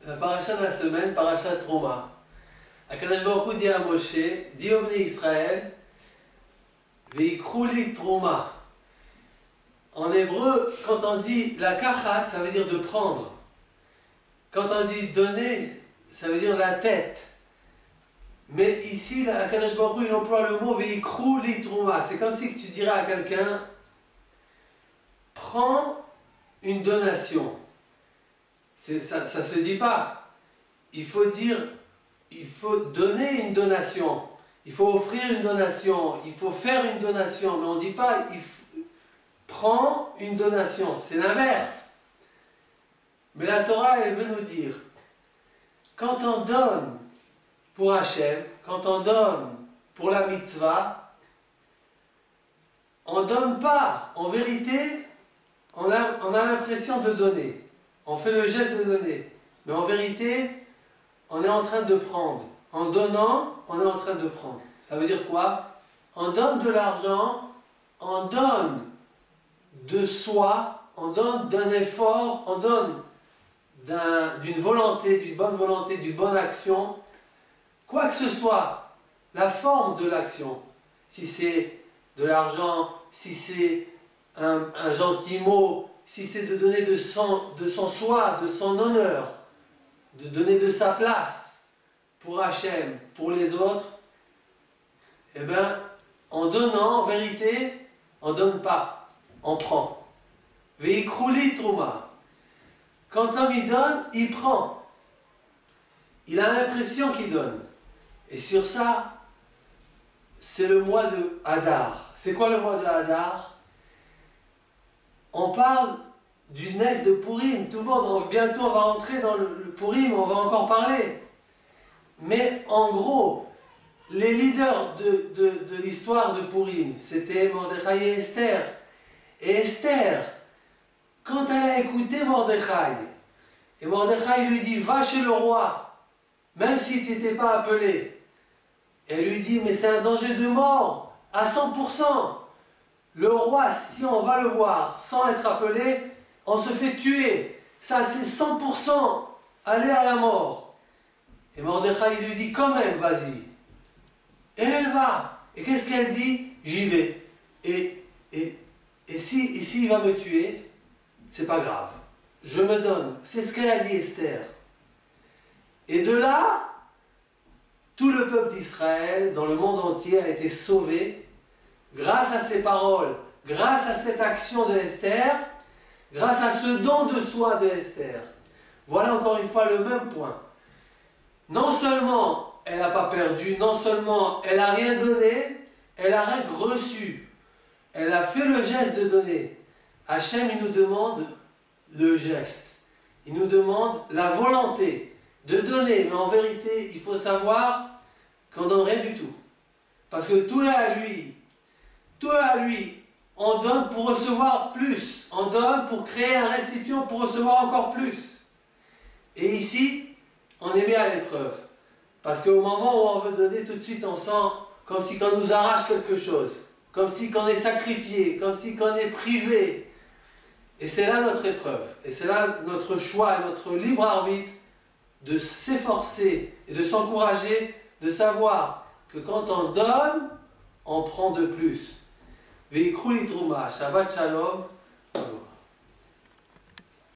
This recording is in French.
La paracha de la semaine, paracha de Trouma. Akadosh Baruch Hu dit à Moshe, dis au Bnei Israël, Veikru li Trouma. En hébreu, quand on dit la kachat, ça veut dire de prendre. Quand on dit donner, ça veut dire la tête. Mais ici, Akadosh Baruch Hu, il emploie le mot Veikru li Trouma. C'est comme si tu dirais à quelqu'un, prends une donation. Ça ne se dit pas. Il faut dire, il faut donner une donation. Il faut offrir une donation. Il faut faire une donation. Mais on ne dit pas, prends une donation. C'est l'inverse. Mais la Torah, elle veut nous dire, quand on donne pour Hachem, quand on donne pour la mitzvah, on ne donne pas. En vérité, on a l'impression de donner. On fait le geste de donner. Mais en vérité, on est en train de prendre. En donnant, on est en train de prendre. Ça veut dire quoi? On donne de l'argent, on donne de soi, on donne d'un effort, on donne d'une volonté, d'une bonne volonté, d'une bonne action. Quoi que ce soit, la forme de l'action. Si c'est de l'argent, si c'est un gentil mot, si c'est de donner de son soi, de son honneur, de donner de sa place pour Hachem, pour les autres, eh bien, en donnant, en vérité, on ne donne pas, on prend. Veikru li Trouma. Quand l'homme il donne, il prend. Il a l'impression qu'il donne. Et sur ça, c'est le mois de Hadar. C'est quoi le mois de Hadar? On parle du Nes de Purim. Tout le monde, bientôt on va entrer dans le Purim, on va encore parler. Mais en gros, les leaders de l'histoire de Purim, c'était Mordechai et Esther. Et Esther, quand elle a écouté Mordechai, et Mordechai lui dit, va chez le roi, même si tu n'étais pas appelé. Elle lui dit, mais c'est un danger de mort, à 100%. Le roi, si on va le voir sans être appelé, on se fait tuer. Ça, c'est 100% aller à la mort. Et Mordechai lui dit, quand même, vas-y. Et elle va. Et qu'est-ce qu'elle dit? J'y vais. Et s'il va me tuer, c'est pas grave. Je me donne. C'est ce qu'elle a dit, Esther. Et de là, tout le peuple d'Israël, dans le monde entier, a été sauvé grâce à ces paroles, grâce à cette action de Esther, grâce à ce don de soi de Esther. Voilà encore une fois le même point. Non seulement elle n'a pas perdu, non seulement elle n'a rien donné, elle a rien reçu. Elle a fait le geste de donner. Hachem, il nous demande le geste. Il nous demande la volonté de donner. Mais en vérité, il faut savoir qu'on ne donne rien du tout. Parce que tout est à lui. Tout est à lui. On donne pour recevoir plus. On donne pour créer un récipient pour recevoir encore plus. Et ici, on est mis à l'épreuve. Parce qu'au moment où on veut donner, tout de suite on sent comme si on nous arrache quelque chose. Comme si on est sacrifié. Comme si on est privé. Et c'est là notre épreuve. Et c'est là notre choix, notre libre arbitre de s'efforcer et de s'encourager, de savoir que quand on donne, on prend de plus. Veikru li Trouma. Shabbat Shalom.